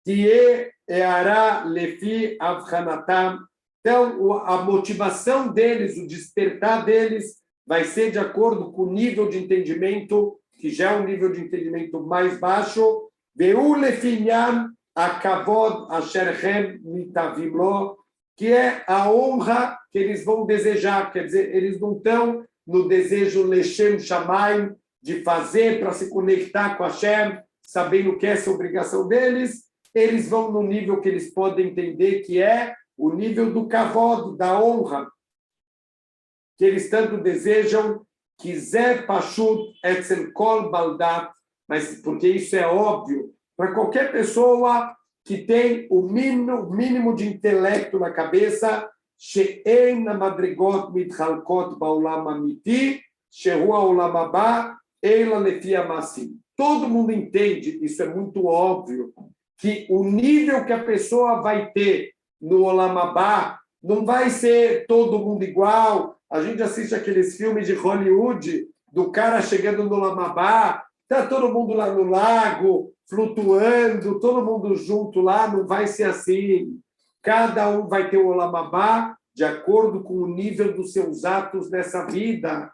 Tie Eara Lefi Avchanatam. Então, a motivação deles, o despertar deles, vai ser de acordo com o nível de entendimento, que já é um nível de entendimento mais baixo. Veu lefinyan akavod asherchem mitavim lo, que é a honra que eles vão desejar. Quer dizer, eles não estão no desejo Leshem Shamayim, de fazer para se conectar com Hashem, sabendo que essa é a obrigação deles. Eles vão no nível que eles podem entender, que é o nível do kavod, da honra, que eles tanto desejam, que Zé Pashut Etzel Kol Baldat, mas porque isso é óbvio para qualquer pessoa que tem o mínimo de intelecto na cabeça, She'en Madrigot Mitchalkot Baulam Amiti, Shehu Aulam Haba, Eila Lefi Amasim. Todo mundo entende, isso é muito óbvio, que o nível que a pessoa vai ter no Olam Haba não vai ser todo mundo igual. A gente assiste aqueles filmes de Hollywood, do cara chegando no Olam Haba, está todo mundo lá no lago, flutuando, todo mundo junto lá, não vai ser assim. Cada um vai ter o Olam Haba de acordo com o nível dos seus atos nessa vida.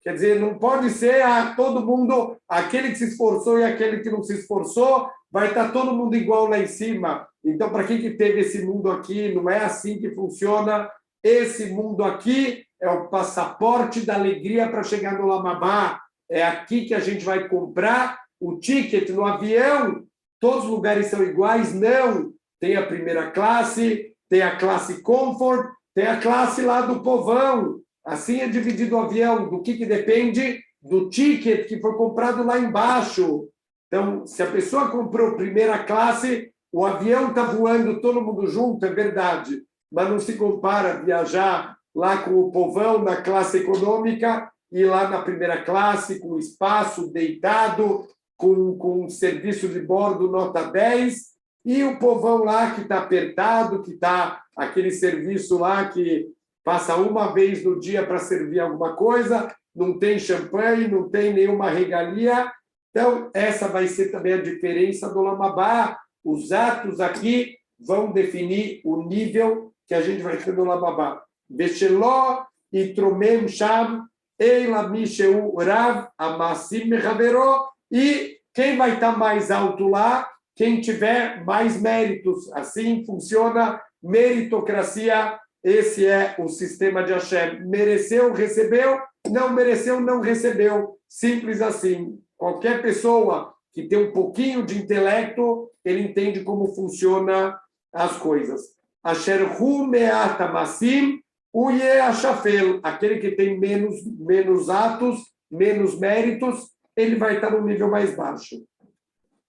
Quer dizer, não pode ser todo mundo, aquele que se esforçou e aquele que não se esforçou, vai estar todo mundo igual lá em cima. Então, para quem que teve esse mundo aqui? Não é assim que funciona. Esse mundo aqui é o passaporte da alegria para chegar no Olam Haba. É aqui que a gente vai comprar o ticket no avião. Todos os lugares são iguais? Não. Tem a primeira classe, tem a classe comfort, tem a classe lá do povão. Assim é dividido o avião. Do que depende? Do ticket que foi comprado lá embaixo. Então, se a pessoa comprou primeira classe, o avião está voando todo mundo junto, é verdade. Mas não se compara viajar lá com o povão na classe econômica e lá na primeira classe, com espaço, deitado, com serviço de bordo nota 10, e o povão lá que está apertado, que está aquele serviço lá que passa uma vez no dia para servir alguma coisa, não tem champanhe, não tem nenhuma regalia, Então, essa vai ser também a diferença do Olam Haba. Os atos aqui vão definir o nível que a gente vai ter no Olam Haba. Vesheló e Tromem Sham, Eila Misheu Rav, Amassim Mechaveró, e quem vai estar mais alto lá? Quem tiver mais méritos. Assim funciona meritocracia. Esse é o sistema de Hashem. Mereceu, recebeu. Não mereceu, não recebeu. Simples assim. Qualquer pessoa que tem um pouquinho de intelecto, ele entende como funciona as coisas. Asher hu me'at masim uye ashafel. Aquele que tem menos atos, menos méritos, ele vai estar no nível mais baixo.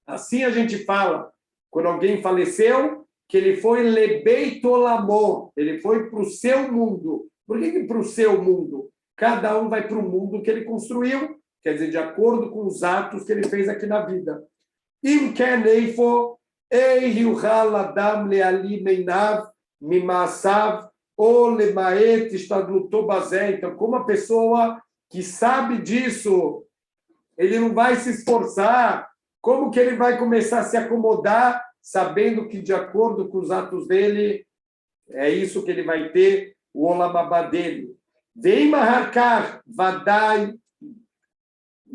Assim a gente fala, quando alguém faleceu, que ele foi lebeit olamó, ele foi para o seu mundo. Por que para o seu mundo? Cada um vai para o mundo que ele construiu, quer dizer, de acordo com os atos que ele fez aqui na vida. Im ken eifo, ei yuchal adam leali meinav, mimasav, ou lemaet estadluto bazé. Então, como a pessoa que sabe disso, ele não vai se esforçar, como que ele vai começar a se acomodar, sabendo que, de acordo com os atos dele, é isso que ele vai ter, o Olam Haba dele. Vem maharkar, vadai,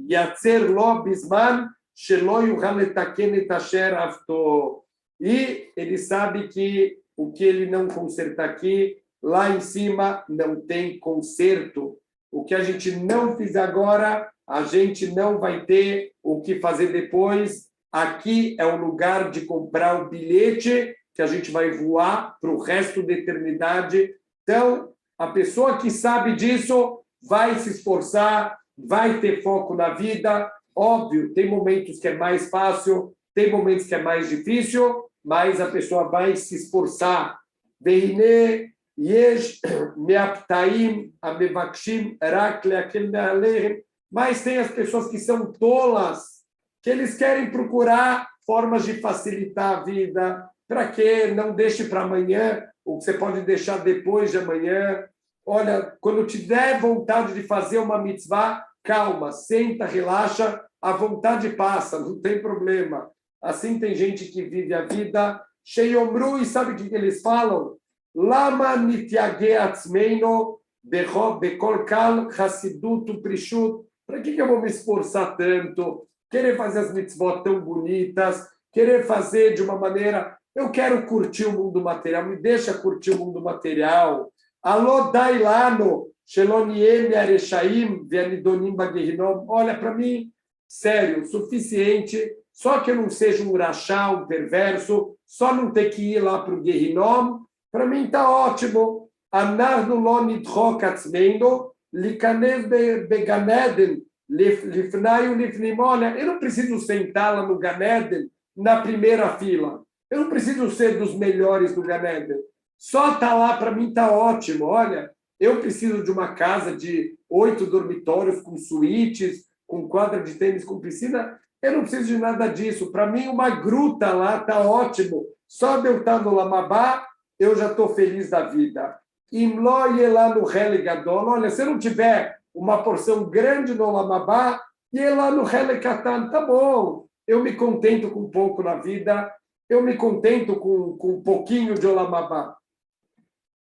yatzer lo bisman, shelo yuchal letaken et asher avto. E ele sabe que o que ele não consertar aqui, lá em cima não tem conserto. O que a gente não fizer agora, a gente não vai ter o que fazer depois. Aqui é o lugar de comprar o bilhete que a gente vai voar para o resto da eternidade. Então, a pessoa que sabe disso vai se esforçar, vai ter foco na vida. Óbvio, tem momentos que é mais fácil, tem momentos que é mais difícil, mas a pessoa vai se esforçar. Veine yesh meaptaim amevakshim rak leakel mealehem. Mas tem as pessoas que são tolas, que eles querem procurar formas de facilitar a vida. Para quê? Não deixe para amanhã, o que você pode deixar depois de amanhã. Olha, quando tiver vontade de fazer uma mitzvah, calma, senta, relaxa, a vontade passa, não tem problema. Assim tem gente que vive a vida. Sheyomru, e sabe o que eles falam? Lama nityage atzmeino bekol kal hasidut prishut. Para que eu vou me esforçar tanto? Querer fazer as mitzvot tão bonitas, querer fazer de uma maneira... Eu quero curtir o mundo material, me deixa curtir o mundo material. Alô, dailano, sheloniem areshaim, vianidonim bagirinom. Olha, para mim, sério, suficiente, só que eu não seja um rachá, um perverso, só não ter que ir lá para o Guerrinom, para mim está ótimo. Anarno lo nidchok atzmeino, likanev beganeden, lifnai ulifnim. Olha, eu não preciso sentar lá no Ganeden, na primeira fila. Eu não preciso ser dos melhores do Ganeden. Só estar lá, para mim, está ótimo. Olha, eu preciso de uma casa de 8 dormitórios, com suítes, com quadra de tênis, com piscina. Eu não preciso de nada disso. Para mim, uma gruta lá está ótimo. Só de eu estar no Olam Haba, eu já estou feliz da vida. Imló lá no Helegadol. Olha, se eu não tiver uma porção grande no Olam Haba, e lá no Helekatan, tá bom. Eu me contento com pouco na vida. Eu me contento com um pouquinho de Olam Haba.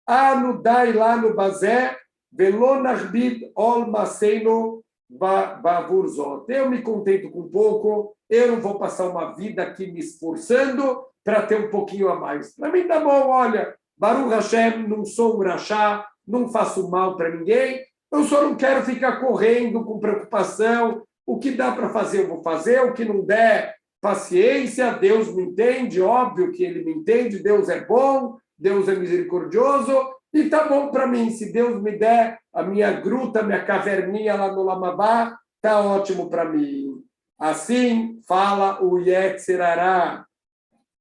Anu dai lá no Bazé, velonarbid ol maseino bavurzot. Eu me contento com pouco, eu não vou passar uma vida aqui me esforçando para ter um pouquinho a mais. Para mim tá bom, olha, Baruch Hashem, não sou um rachá, não faço mal para ninguém, eu só não quero ficar correndo com preocupação. O que dá para fazer, eu vou fazer, o que não der, paciência, Deus me entende, óbvio que Ele me entende, Deus é bom, Deus é misericordioso, e tá bom para mim. Se Deus me der a minha gruta, minha caverninha lá no Olam Haba, tá ótimo para mim. Assim fala o Yetzer Hara.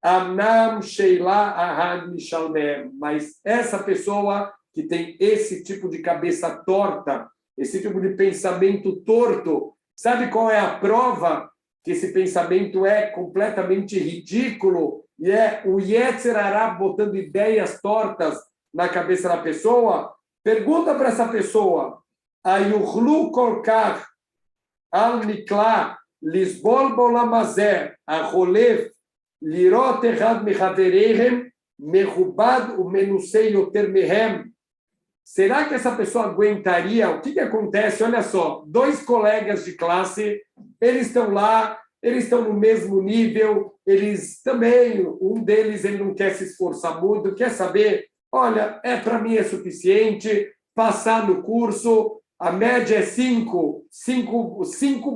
Amnam Sheila Ahad Mishalmem. Mas essa pessoa que tem esse tipo de cabeça torta, esse tipo de pensamento torto, sabe qual é a prova que esse pensamento é completamente ridículo e é o Yetzer Hara botando ideias tortas na cabeça da pessoa? Pergunta para essa pessoa: Ayuchlu kolkar al nikla Lisbol bolamazer, arolef, lirot errad mechavereihem, merubad o menusei yoter mehem. Será que essa pessoa aguentaria? O que acontece? Olha só, dois colegas de classe, eles estão lá, eles estão no mesmo nível, eles também, um deles ele não quer se esforçar muito, quer saber, olha, para mim é suficiente passar no curso, a média é 5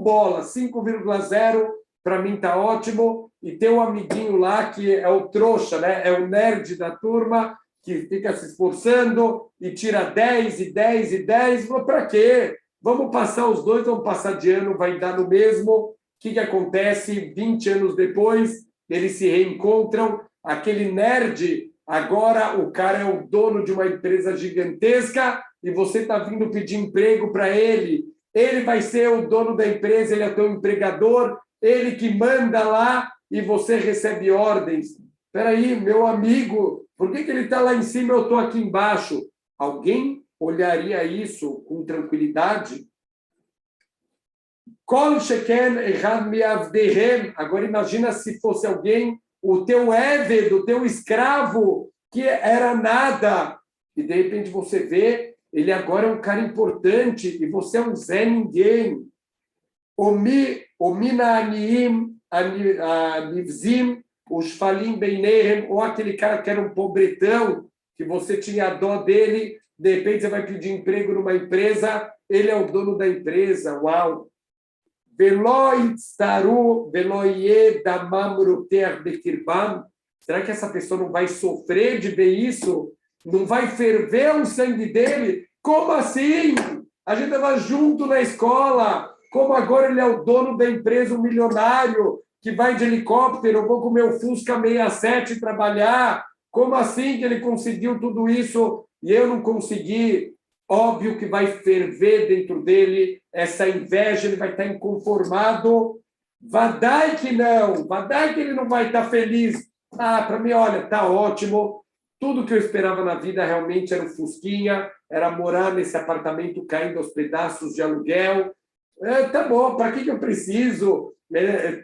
bolas, 5,0, para mim está ótimo, e tem um amiguinho lá que é o trouxa, né? É o nerd da turma, que fica se esforçando e tira 10 e 10 e 10. Para quê? Vamos passar os dois, vamos passar de ano, vai dar no mesmo. O que acontece? 20 anos depois, eles se reencontram. Aquele nerd, agora o cara é o dono de uma empresa gigantesca e você está vindo pedir emprego para ele. Ele vai ser o dono da empresa, ele é teu empregador, ele que manda lá e você recebe ordens. Espera aí, meu amigo, por que ele está lá em cima e eu estou aqui embaixo? Alguém olharia isso com tranquilidade? Kol sheken echad miavdehem. Agora imagina se fosse alguém, o teu éved, o teu escravo, que era nada. E de repente você vê, ele agora é um cara importante e você é um Zé Ninguém. Omina aniim, anivzim, os falim beinehem, ou aquele cara que era um pobretão, que você tinha dó dele, de repente você vai pedir emprego numa empresa, ele é o dono da empresa, uau! Será que essa pessoa não vai sofrer de ver isso? Não vai ferver o sangue dele? Como assim? A gente estava junto na escola, como agora ele é o dono da empresa, um milionário, que vai de helicóptero, eu vou com o meu Fusca 67 trabalhar. Como assim que ele conseguiu tudo isso e eu não consegui? Óbvio que vai ferver dentro dele essa inveja, ele vai estar inconformado. Vadai que não, vadai que ele não vai estar feliz. Para mim, olha, tá ótimo. Tudo que eu esperava na vida realmente era um Fusquinha, era morar nesse apartamento caindo aos pedaços de aluguel. Tá bom, para que eu preciso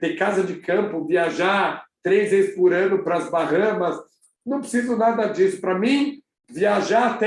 ter casa de campo, viajar 3 vezes por ano para as Bahamas? Não preciso nada disso. Para mim, viajar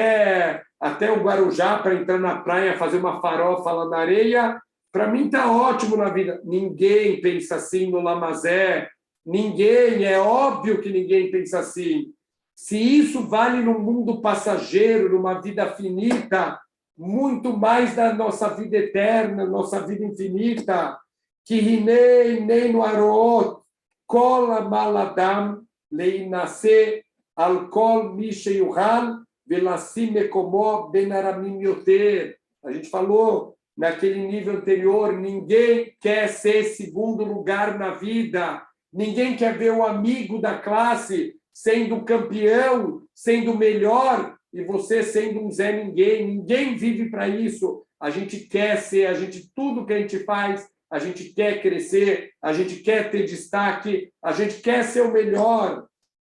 até o Guarujá para entrar na praia, fazer uma farofa lá na areia, para mim está ótimo na vida. Ninguém pensa assim no Lamazé. Ninguém, é óbvio que ninguém pensa assim. Se isso vale no mundo passageiro, numa vida finita, muito mais da nossa vida eterna, nossa vida infinita, que rinei nem no arot, kola maladam, leinase, alkol misheyuhal, velassim mekomó benaramim yoter. A gente falou naquele nível anterior, ninguém quer ser segundo lugar na vida, ninguém quer ver o amigo da classe sendo campeão, sendo melhor, e você sendo um Zé Ninguém. Ninguém vive para isso. A gente quer ser, tudo que a gente faz, a gente quer crescer, a gente quer ter destaque, a gente quer ser o melhor.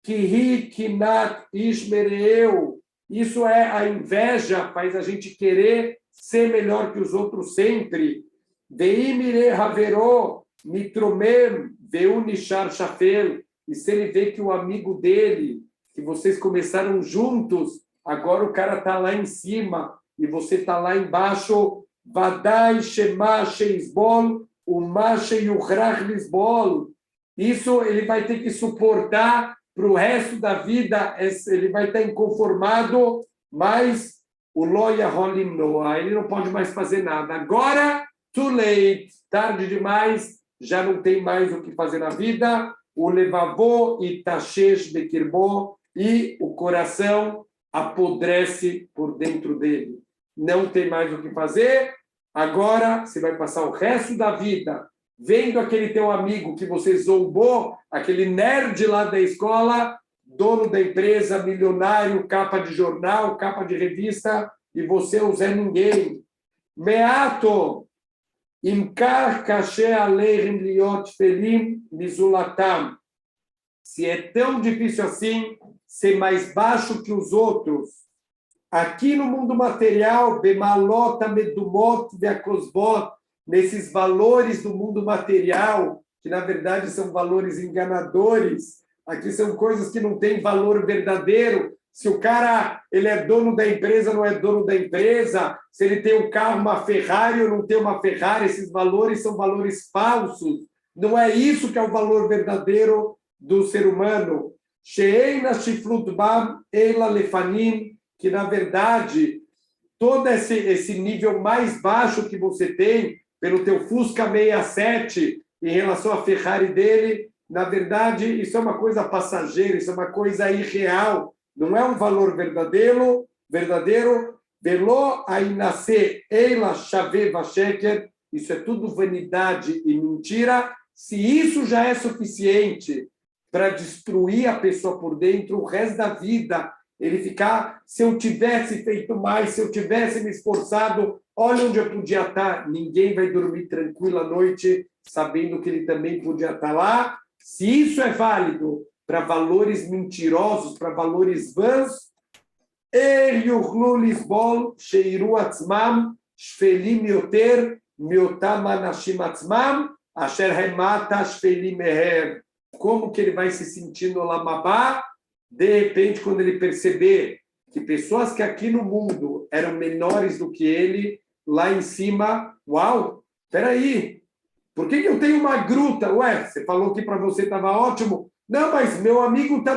Kihi, Kinat, Ishmereu. Isso é a inveja, faz a gente querer ser melhor que os outros sempre. Veimire Haveró, Nitromem, Veunishar Shafel. E se ele vê que o amigo dele, que vocês começaram juntos, agora o cara está lá em cima e você está lá embaixo, Vadai Shema Sheisbol, Uma Sheyuchrach Lisbol. Isso ele vai ter que suportar para o resto da vida, ele vai estar inconformado, mas o Loya Holim Noah, ele não pode mais fazer nada. Agora, too late, tarde demais, já não tem mais o que fazer na vida. O levavô e tashesh bekirbô, e o coração apodrece por dentro dele. Não tem mais o que fazer. Agora você vai passar o resto da vida vendo aquele teu amigo que você zombou, aquele nerd lá da escola, dono da empresa, milionário, capa de jornal, capa de revista, e você não é ninguém. Meato. Imkar kashe aleihim liot felim mizulatam. Se é tão difícil assim ser mais baixo que os outros, aqui no mundo material, bemalota medumot veakosbot, nesses valores do mundo material, que na verdade são valores enganadores. Aqui são coisas que não têm valor verdadeiro. Se o cara ele é dono da empresa, não é dono da empresa. Se ele tem um carro, uma Ferrari ou não tem uma Ferrari, esses valores são valores falsos. Não é isso que é o valor verdadeiro do ser humano. She'eina shiflut bam ela lefanim, que na verdade todo esse nível mais baixo que você tem pelo teu Fusca 67 em relação à Ferrari dele, na verdade isso é uma coisa passageira, isso é uma coisa irreal, não é um valor verdadeiro. Velo ainase ela shaveva sheker, isso é tudo vanidade e mentira. Se isso já é suficiente para destruir a pessoa por dentro, o resto da vida, ele ficar, se eu tivesse feito mais, se eu tivesse me esforçado, olha onde eu podia estar. Ninguém vai dormir tranquilo à noite, sabendo que ele também podia estar lá. Se isso é válido para valores mentirosos, para valores vãs, ele yuklu lisbol sheiru atzmam shfelim yoter miotam anashim atzmam asher hemata shfelim mehem. Como que ele vai se sentir no Lamabá? De repente, quando ele perceber que pessoas que aqui no mundo eram menores do que ele, lá em cima, uau, peraí, por que eu tenho uma gruta? Ué, você falou que para você estava ótimo. Não, mas meu amigo está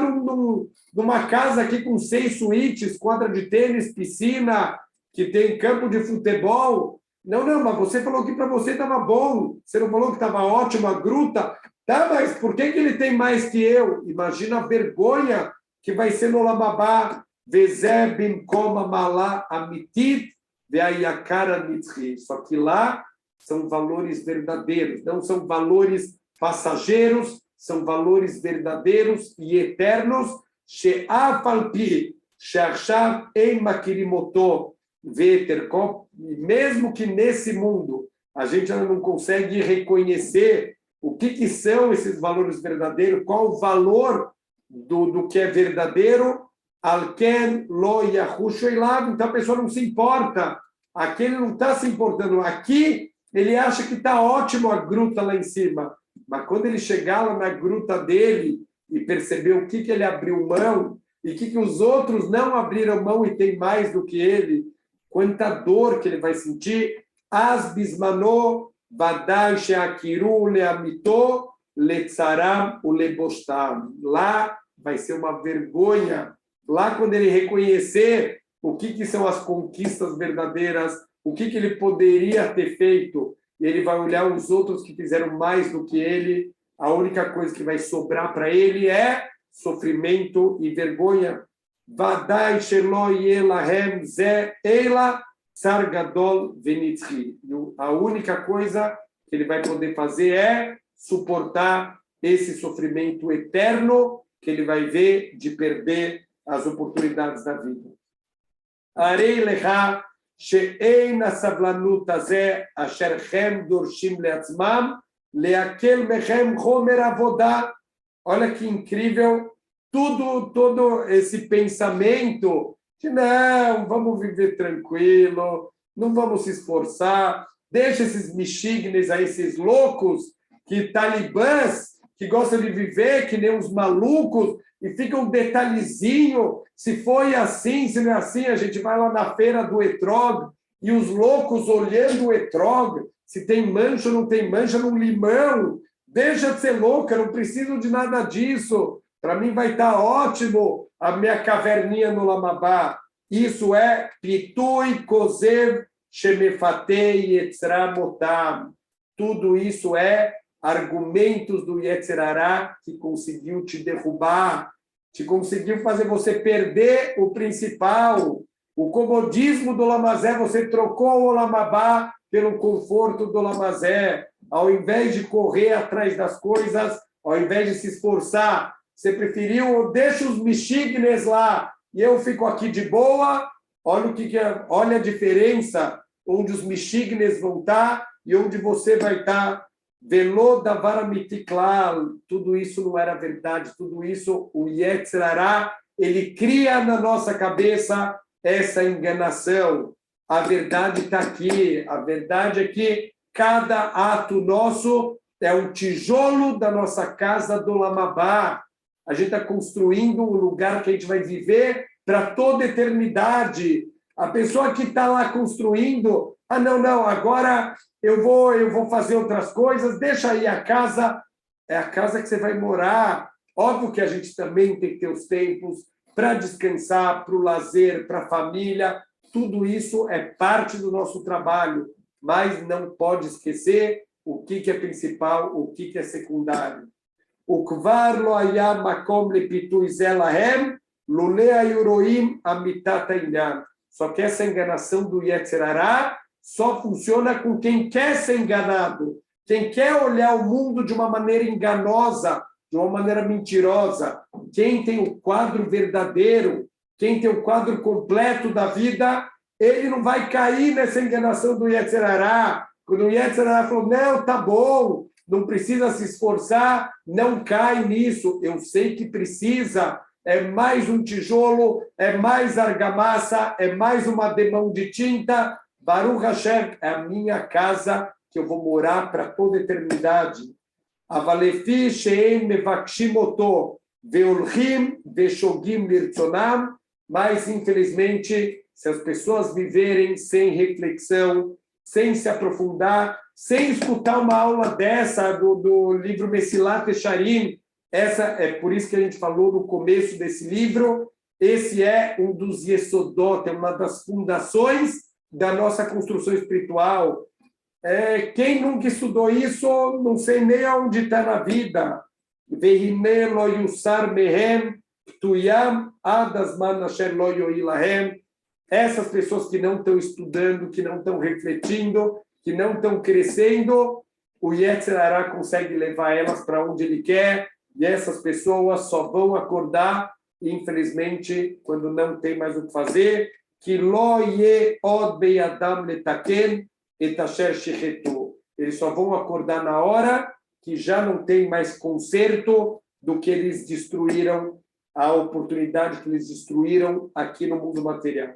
numa casa aqui com 6 suítes, quadra de tênis, piscina, que tem campo de futebol. Não, mas você falou que para você estava bom. Você não falou que estava ótimo a gruta? Tá, mas por que ele tem mais que eu? Imagina a vergonha que vai ser no Lamabá. Vezebim koma malá amitit veayakara mitzri. Só que lá são valores verdadeiros, não são valores passageiros, são valores verdadeiros e eternos. She'afalpi she'achav ein makirimoto veterkop. Mesmo que nesse mundo a gente ainda não consegue reconhecer o que são esses valores verdadeiros, qual o valor do que é verdadeiro, alken lo yahushu elav. Então a pessoa não se importa, aquele não está se importando. Aqui ele acha que está ótimo a gruta lá em cima, mas quando ele chegar lá na gruta dele e perceber o que ele abriu mão e o que os outros não abriram mão e tem mais do que ele, quanta dor que ele vai sentir. As bismano vadai sheakiru leamito letzaram ulebostam. Lá vai ser uma vergonha. Lá quando ele reconhecer o que são as conquistas verdadeiras, o que ele poderia ter feito, e ele vai olhar os outros que fizeram mais do que ele, a única coisa que vai sobrar para ele é sofrimento e vergonha. Vadai shelo yelahem ze ela tsar gadol venitzri. A única coisa que ele vai poder fazer é suportar esse sofrimento eterno que ele vai ver de perder as oportunidades da vida. Arei lecha she'ein הסבלנות הזה אשר הם דורשים לעצמם להקל מכם חומר עבודה. Olha que incrível, todo esse pensamento de não, vamos viver tranquilo, não vamos se esforçar, deixa esses mexignes aí, esses loucos, que talibãs, que gostam de viver que nem uns malucos, e fica um detalhezinho, se foi assim, se não é assim, a gente vai lá na feira do etrog, e os loucos olhando o etrog, se tem mancha ou não tem mancha num limão, deixa de ser louca, não preciso de nada disso, para mim vai estar ótimo a minha caverninha no Lamabá. Isso é pitui kozev shemefatei yetzra motam. Tudo isso é argumentos do Yetzer Hará que conseguiu te derrubar, te conseguiu fazer você perder o principal. O comodismo do Lamazé, você trocou o Lamabá pelo conforto do Lamazé. Ao invés de correr atrás das coisas, ao invés de se esforçar, você preferiu, deixa os mexignes lá e eu fico aqui de boa. Olha olha a diferença onde os mexignes vão estar e onde você vai estar. Velo davar mitiklal, tudo isso não era verdade, tudo isso o Yetzer Hará, ele cria na nossa cabeça essa enganação. A verdade está aqui, a verdade é que cada ato nosso é um tijolo da nossa casa do Lamabá. A gente está construindo um lugar que a gente vai viver para toda a eternidade. A pessoa que está lá construindo, não, agora eu vou fazer outras coisas, deixa aí a casa, é a casa que você vai morar. Óbvio que a gente também tem que ter os tempos para descansar, para o lazer, para a família. Tudo isso é parte do nosso trabalho, mas não pode esquecer o que é principal, o que é secundário. O kvar lo haya makom lepitui zelahem, lule ayuroim amitat ainam. Só que essa enganação do Yetzer Hará só funciona com quem quer ser enganado, quem quer olhar o mundo de uma maneira enganosa, de uma maneira mentirosa. Quem tem o quadro verdadeiro, quem tem o quadro completo da vida, ele não vai cair nessa enganação do Yetzer Hará. Quando o Yetzer Hará falou, não, tá bom, não precisa se esforçar, não cai nisso. Eu sei que precisa, é mais um tijolo, é mais argamassa, é mais uma demão de tinta. Baruch Hashem é a minha casa que eu vou morar para toda a eternidade. Avalefi she'en mevakshim oto ve'olchim ve'shogim lirtzonam. Mas, infelizmente, se as pessoas viverem sem reflexão, sem se aprofundar, sem escutar uma aula dessa do livro Mesilat Yesharim, essa é por isso que a gente falou no começo desse livro, esse é um dos Yesodot, é uma das fundações da nossa construção espiritual. Quem nunca estudou isso, não sei nem aonde está na vida. Vehine lo yusar mehem tuyam adasman asher lo yoilahem. Essas pessoas que não estão estudando, que não estão refletindo, que não estão crescendo, o Yetzer Hará consegue levar elas para onde ele quer, e essas pessoas só vão acordar, infelizmente, quando não tem mais o que fazer, que lo ye od beyadam letaken et asher shechetu. Eles só vão acordar na hora que já não tem mais conserto do que eles destruíram, a oportunidade que eles destruíram aqui no mundo material.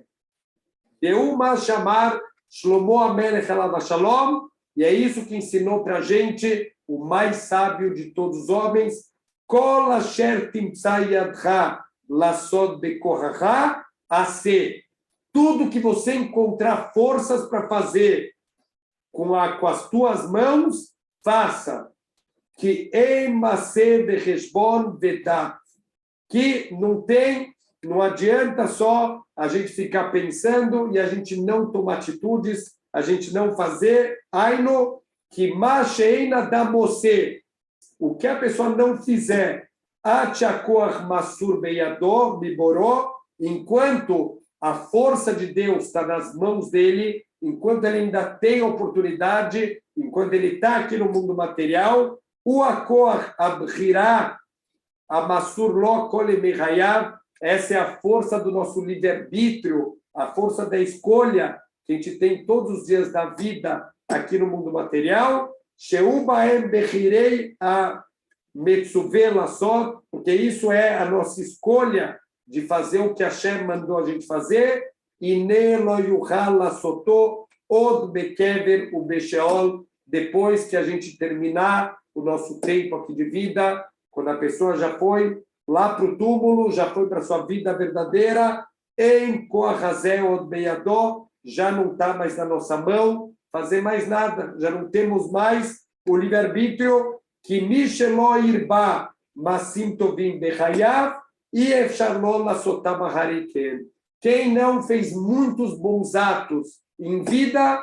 Deuma chamar Shlomo Amelech Alav Shalom, e é isso que ensinou para a gente o mais sábio de todos os homens, Kol asher timtza yadcha lasod bekohacha ase. Tudo que você encontrar forças para fazer com as tuas mãos, faça. Que emase becheshbon vedat. Que não adianta só a gente ficar pensando e a gente não tomar atitudes, a gente não fazer. Aino que masheina da mose. O que a pessoa não fizer, atchakor masur beyador biboró, enquanto a força de Deus está nas mãos dele, enquanto ele ainda tem oportunidade, enquanto ele está aqui no mundo material, o akor abhirá amassur lo kole mehayav. Essa é a força do nosso livre-arbítrio, a força da escolha que a gente tem todos os dias da vida aqui no mundo material. Sheu baem bechirei a metzuve lasot, porque isso é a nossa escolha de fazer o que Hashem mandou a gente fazer. Ine lo yuchal lasoto od bekever u besheol. Depois que a gente terminar o nosso tempo aqui de vida, quando a pessoa já foi lá para o túmulo, já foi para a sua vida verdadeira, em Koachazé od Beyadó, já não está mais na nossa mão fazer mais nada, já não temos mais o livre-arbítrio, que Mishelo Irba Masim Tovim Bechayav e Efsharlo Lasotam Hariken. Quem não fez muitos bons atos em vida,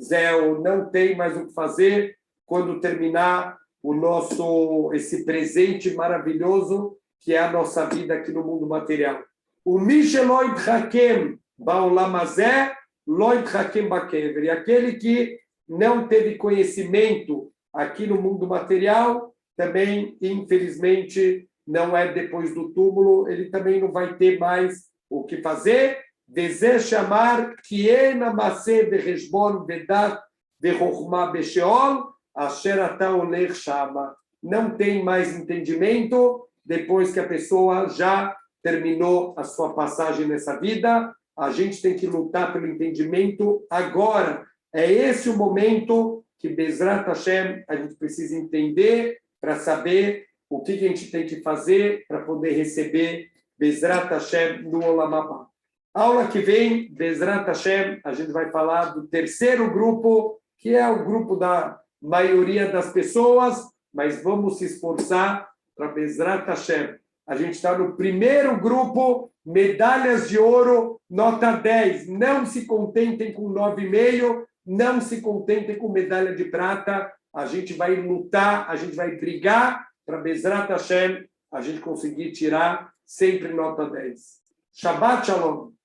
Zéu, não tem mais o que fazer quando terminar esse presente maravilhoso que é a nossa vida aqui no mundo material. O Misheloi Hakem Baolamazé, Loi Hakem Bakever. E aquele que não teve conhecimento aqui no mundo material, também, infelizmente, não é depois do túmulo, ele também não vai ter mais o que fazer. Deseja chamar Kiena Masé Bereshbon Vedat Vechochma Besheol, Asher Ata Olech Shama. Não tem mais entendimento depois que a pessoa já terminou a sua passagem nessa vida. A gente tem que lutar pelo entendimento agora. É esse o momento que Bezrat Hashem a gente precisa entender para saber o que a gente tem que fazer para poder receber Bezrat Hashem no Olam Haba. Aula que vem, Bezrat Hashem, a gente vai falar do terceiro grupo, que é o grupo da maioria das pessoas, mas vamos se esforçar para Bezrat Hashem. A gente está no primeiro grupo, medalhas de ouro, nota 10. Não se contentem com 9,5, não se contentem com medalha de prata. A gente vai lutar, a gente vai brigar para Bezrat Hashem, a gente conseguir tirar sempre nota 10. Shabbat Shalom.